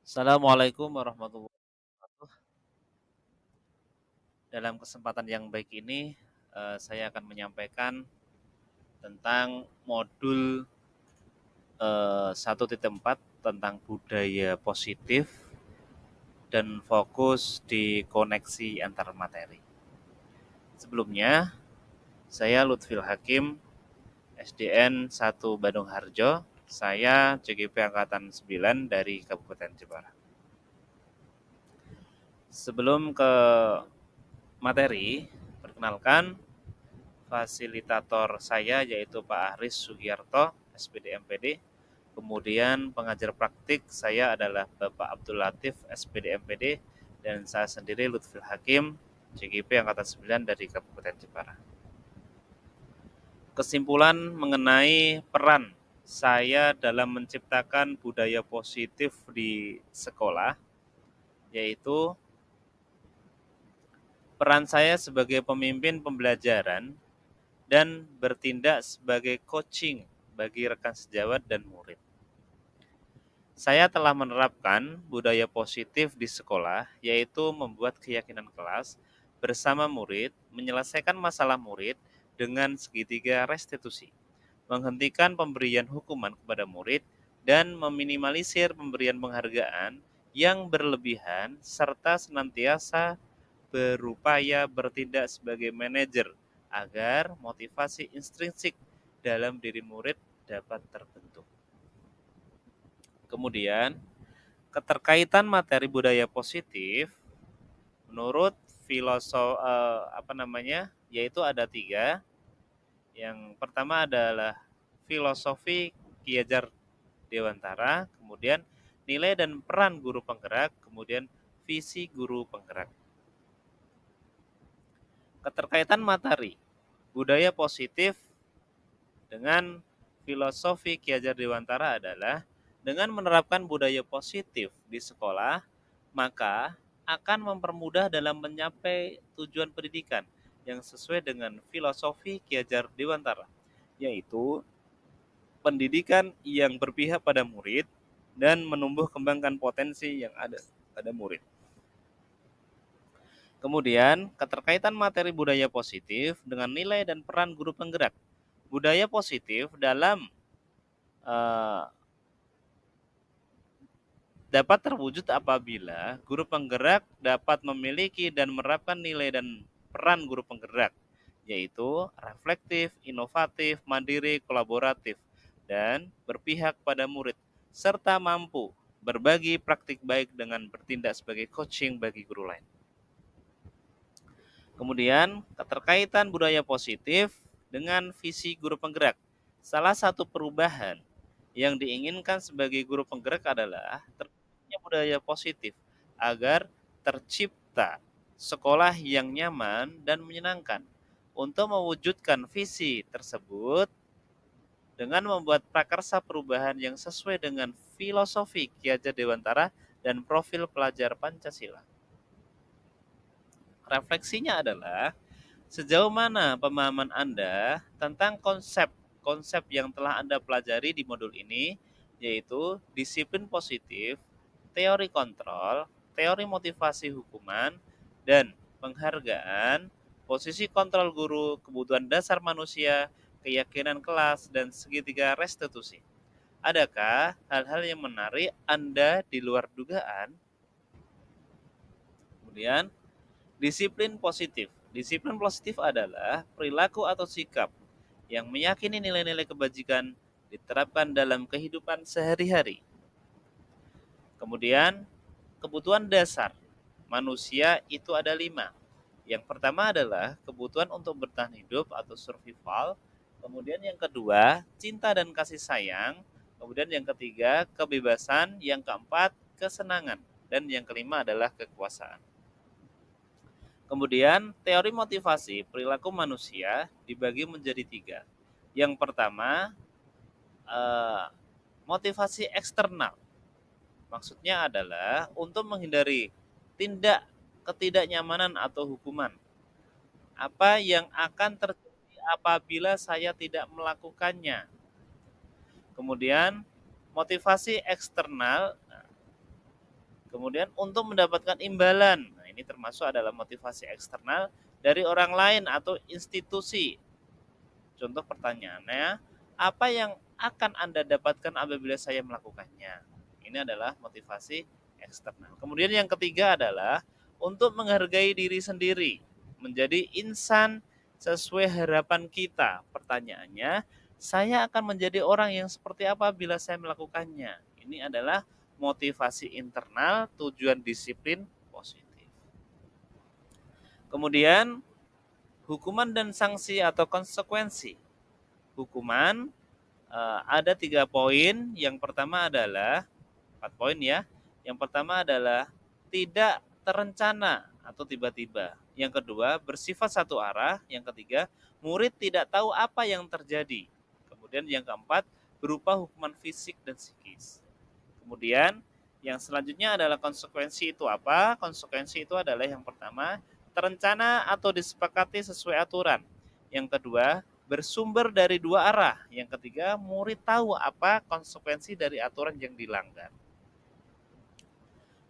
Assalamualaikum warahmatullahi wabarakatuh. Dalam kesempatan yang baik ini, saya akan menyampaikan tentang modul 1.4 tentang budaya positif dan fokus di koneksi antar materi. Sebelumnya, saya Lutfil Hakim, SDN 1 Bandung Harjo. Saya CGP Angkatan 9 dari Kabupaten Jepara. Sebelum ke materi, perkenalkan fasilitator saya yaitu Pak Aris Sugiarto, SPD MPD. Kemudian pengajar praktik saya adalah Bapak Abdul Latif, SPD MPD, dan saya sendiri Lutfil Hakim, CGP Angkatan 9 dari Kabupaten Jepara. Kesimpulan mengenai peran saya dalam menciptakan budaya positif di sekolah, yaitu peran saya sebagai pemimpin pembelajaran dan bertindak sebagai coaching bagi rekan sejawat dan murid. Saya telah menerapkan budaya positif di sekolah, yaitu membuat keyakinan kelas bersama murid, menyelesaikan masalah murid dengan segitiga restitusi, menghentikan pemberian hukuman kepada murid, dan meminimalisir pemberian penghargaan yang berlebihan, serta senantiasa berupaya bertindak sebagai manajer agar motivasi intrinsik dalam diri murid dapat terbentuk. Kemudian, keterkaitan materi budaya positif menurut filosof yaitu ada tiga. Yang pertama adalah filosofi Ki Hajar Dewantara, kemudian nilai dan peran guru penggerak, kemudian visi guru penggerak. Keterkaitan materi budaya positif dengan filosofi Ki Hajar Dewantara adalah dengan menerapkan budaya positif di sekolah, maka akan mempermudah dalam mencapai tujuan pendidikan yang sesuai dengan filosofi Ki Hajar Dewantara, yaitu pendidikan yang berpihak pada murid dan menumbuh kembangkan potensi yang ada pada murid. Kemudian, keterkaitan materi budaya positif dengan nilai dan peran guru penggerak. Budaya positif dalam eh, dapat terwujud apabila guru penggerak dapat memiliki dan menerapkan nilai dan peran guru penggerak, yaitu reflektif, inovatif, mandiri, kolaboratif, dan berpihak pada murid, serta mampu berbagi praktik baik dengan bertindak sebagai coaching bagi guru lain. Kemudian, keterkaitan budaya positif dengan visi guru penggerak. Salah satu perubahan yang diinginkan sebagai guru penggerak adalah terciptanya budaya positif agar tercipta sekolah yang nyaman dan menyenangkan. Untuk mewujudkan visi tersebut dengan membuat prakarsa perubahan yang sesuai dengan filosofi Ki Hajar Dewantara dan profil pelajar Pancasila. Refleksinya adalah sejauh mana pemahaman Anda tentang konsep yang telah Anda pelajari di modul ini, yaitu disiplin positif, teori kontrol, teori motivasi hukuman, dan penghargaan, posisi kontrol guru, kebutuhan dasar manusia, keyakinan kelas, dan segitiga restitusi. Adakah hal-hal yang menarik Anda di luar dugaan? Kemudian, disiplin positif. Disiplin positif adalah perilaku atau sikap yang meyakini nilai-nilai kebajikan diterapkan dalam kehidupan sehari-hari. Kemudian, kebutuhan dasar manusia itu ada 5. Yang pertama adalah kebutuhan untuk bertahan hidup atau survival. Kemudian yang kedua, cinta dan kasih sayang. Kemudian yang ketiga, kebebasan. Yang keempat, kesenangan. Dan yang kelima adalah kekuasaan. Kemudian teori motivasi perilaku manusia dibagi menjadi 3. Yang pertama, eh, motivasi eksternal. Maksudnya adalah untuk menghindari tindak ketidaknyamanan atau hukuman. Apa yang akan terjadi apabila saya tidak melakukannya? Kemudian motivasi eksternal Kemudian untuk mendapatkan imbalan. Nah, ini termasuk adalah motivasi eksternal dari orang lain atau institusi. Contoh pertanyaannya, apa yang akan Anda dapatkan apabila saya melakukannya? Ini adalah motivasi eksternal. Kemudian yang ketiga adalah untuk menghargai diri sendiri, menjadi insan sesuai harapan kita. Pertanyaannya, saya akan menjadi orang yang seperti apa bila saya melakukannya? Ini adalah motivasi internal, tujuan disiplin positif. Kemudian, hukuman dan sanksi atau konsekuensi. Hukuman ada 3 poin. Yang pertama adalah 4 poin ya. Yang pertama adalah tidak terencana atau tiba-tiba. Yang kedua, bersifat satu arah. Yang ketiga, murid tidak tahu apa yang terjadi. Kemudian yang keempat, berupa hukuman fisik dan psikis. Kemudian yang selanjutnya adalah konsekuensi itu apa? Konsekuensi itu adalah yang pertama, terencana atau disepakati sesuai aturan. Yang kedua, bersumber dari 2 arah. Yang ketiga, murid tahu apa konsekuensi dari aturan yang dilanggar.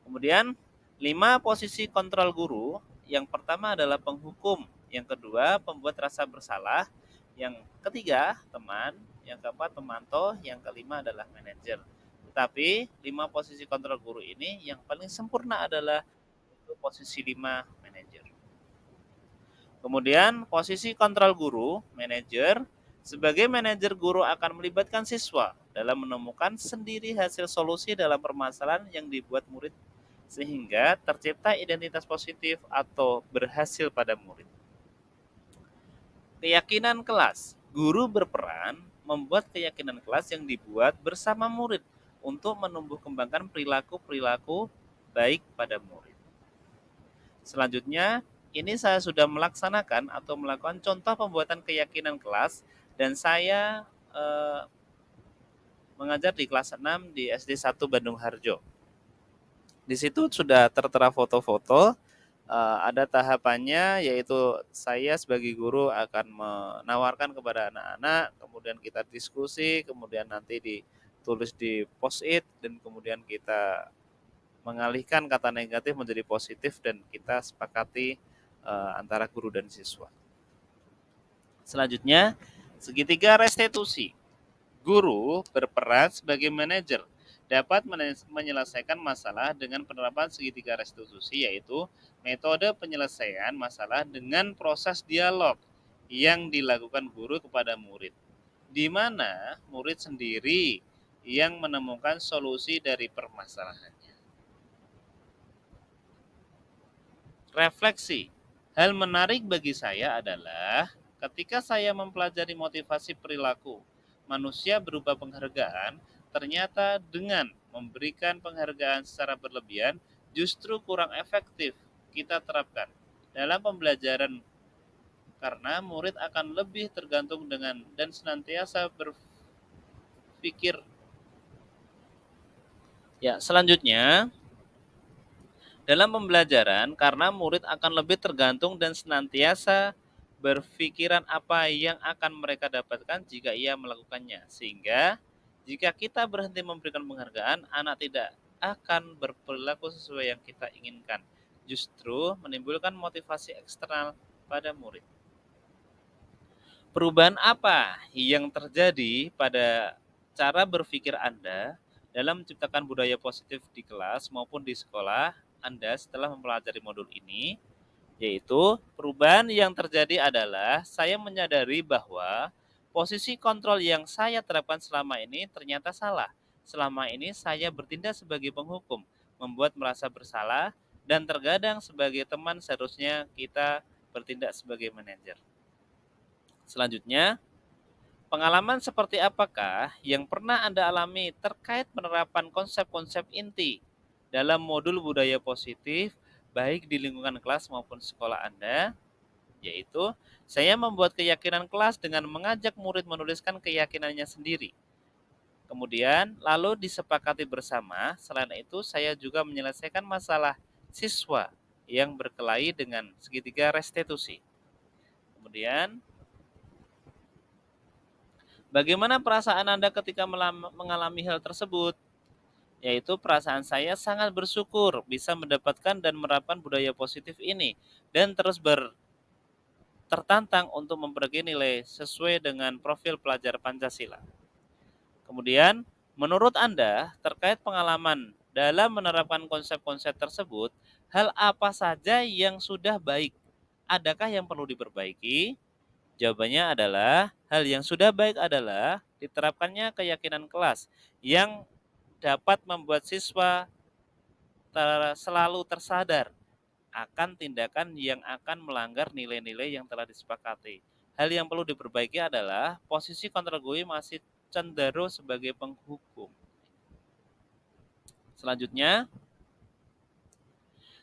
Kemudian 5 posisi kontrol guru. Yang pertama adalah penghukum, yang kedua pembuat rasa bersalah, yang ketiga teman, yang keempat pemantau, yang kelima adalah manajer. Tetapi 5 posisi kontrol guru ini yang paling sempurna adalah posisi 5 manajer. Kemudian posisi kontrol guru, manajer. Sebagai manajer, guru akan melibatkan siswa dalam menemukan sendiri hasil solusi dalam permasalahan yang dibuat murid sehingga tercipta identitas positif atau berhasil pada murid. Keyakinan kelas. Guru berperan membuat keyakinan kelas yang dibuat bersama murid untuk menumbuh kembangkan perilaku-perilaku baik pada murid. Selanjutnya, ini saya sudah melaksanakan atau melakukan contoh pembuatan keyakinan kelas dan saya mengajar di kelas 6 di SD 1 Bandung Harjo. Di situ sudah tertera foto-foto, ada tahapannya yaitu saya sebagai guru akan menawarkan kepada anak-anak, kemudian kita diskusi, kemudian nanti ditulis di post-it dan kemudian kita mengalihkan kata negatif menjadi positif dan kita sepakati antara guru dan siswa. Selanjutnya, segitiga restitusi. Guru berperan sebagai manajer dapat menyelesaikan masalah dengan penerapan segitiga restitusi, yaitu metode penyelesaian masalah dengan proses dialog yang dilakukan guru kepada murid, di mana murid sendiri yang menemukan solusi dari permasalahannya. Refleksi. Hal menarik bagi saya adalah ketika saya mempelajari motivasi perilaku manusia berupa penghargaan, ternyata dengan memberikan penghargaan secara berlebihan justru kurang efektif kita terapkan dalam pembelajaran karena murid akan lebih tergantung dengan dan senantiasa berpikir. Ya, selanjutnya dalam pembelajaran karena murid akan lebih tergantung dan senantiasa berpikiran apa yang akan mereka dapatkan jika ia melakukannya. Sehingga jika kita berhenti memberikan penghargaan, anak tidak akan berperilaku sesuai yang kita inginkan. Justru menimbulkan motivasi eksternal pada murid. Perubahan apa yang terjadi pada cara berpikir Anda dalam menciptakan budaya positif di kelas maupun di sekolah Anda setelah mempelajari modul ini? Yaitu perubahan yang terjadi adalah saya menyadari bahwa posisi kontrol yang saya terapkan selama ini ternyata salah. Selama ini saya bertindak sebagai penghukum, membuat merasa bersalah, dan terkadang sebagai teman seharusnya kita bertindak sebagai manajer. Selanjutnya, pengalaman seperti apakah yang pernah Anda alami terkait penerapan konsep-konsep inti dalam modul budaya positif baik di lingkungan kelas maupun sekolah Anda? Yaitu, saya membuat keyakinan kelas dengan mengajak murid menuliskan keyakinannya sendiri. Kemudian, lalu disepakati bersama. Selain itu, saya juga menyelesaikan masalah siswa yang berkelahi dengan segitiga restitusi. Kemudian, bagaimana perasaan Anda ketika mengalami hal tersebut? yaitu perasaan saya sangat bersyukur bisa mendapatkan dan menerapkan budaya positif ini dan terus tertantang untuk memperbaiki nilai sesuai dengan profil pelajar Pancasila. Kemudian, menurut Anda, terkait pengalaman dalam menerapkan konsep-konsep tersebut, hal apa saja yang sudah baik? Adakah yang perlu diperbaiki? Jawabannya adalah, hal yang sudah baik adalah diterapkannya keyakinan kelas yang dapat membuat siswa selalu tersadar akan tindakan yang akan melanggar nilai-nilai yang telah disepakati. Hal yang perlu diperbaiki adalah posisi kontragoi masih cenderung sebagai penghukum. Selanjutnya,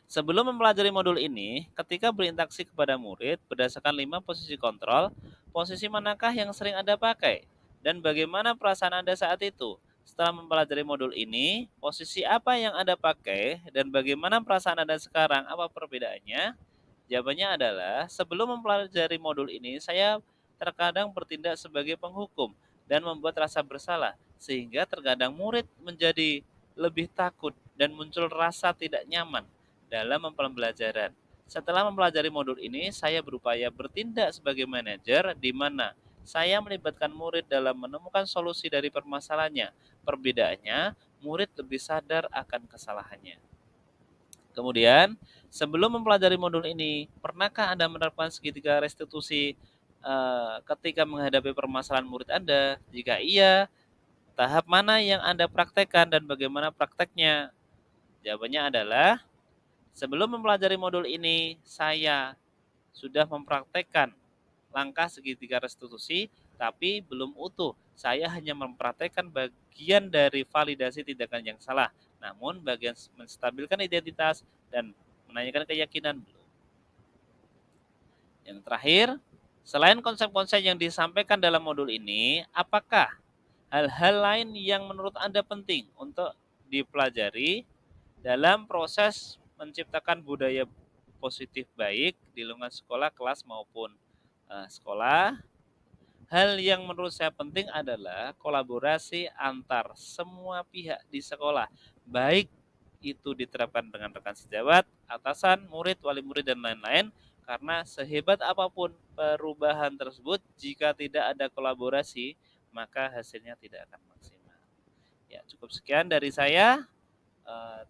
sebelum mempelajari modul ini, ketika berinteraksi kepada murid berdasarkan 5 posisi kontrol, posisi manakah yang sering Anda pakai? Dan bagaimana perasaan Anda saat itu? Setelah mempelajari modul ini, posisi apa yang Anda pakai dan bagaimana perasaan Anda sekarang? Apa perbedaannya? Jawabannya adalah, sebelum mempelajari modul ini, saya terkadang bertindak sebagai penghukum dan membuat rasa bersalah, sehingga terkadang murid menjadi lebih takut dan muncul rasa tidak nyaman dalam pembelajaran. Setelah mempelajari modul ini, saya berupaya bertindak sebagai manajer di mana saya melibatkan murid dalam menemukan solusi dari permasalahannya. Perbedaannya, murid lebih sadar akan kesalahannya. Kemudian, sebelum mempelajari modul ini, pernahkah Anda menerapkan segitiga restitusi ketika menghadapi permasalahan murid Anda? Jika iya, tahap mana yang Anda praktekkan dan bagaimana prakteknya? Jawabannya adalah, sebelum mempelajari modul ini, saya sudah mempraktekkan langkah segitiga restitusi, tapi belum utuh. Saya hanya mempraktekkan bagian dari validasi tindakan yang salah, namun bagian menstabilkan identitas dan menanyakan keyakinan belum. Yang terakhir, selain konsep-konsep yang disampaikan dalam modul ini, apakah hal-hal lain yang menurut Anda penting untuk dipelajari dalam proses menciptakan budaya positif baik di lingkungan sekolah, kelas maupun sekolah? Hal yang menurut saya penting adalah kolaborasi antar semua pihak di sekolah, baik itu diterapkan dengan rekan sejawat, atasan, murid, wali murid, dan lain-lain, karena sehebat apapun perubahan tersebut, jika tidak ada kolaborasi, maka hasilnya tidak akan maksimal. Ya, cukup sekian dari saya.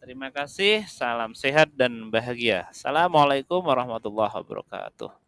Terima kasih, salam sehat dan bahagia. Assalamualaikum warahmatullahi wabarakatuh.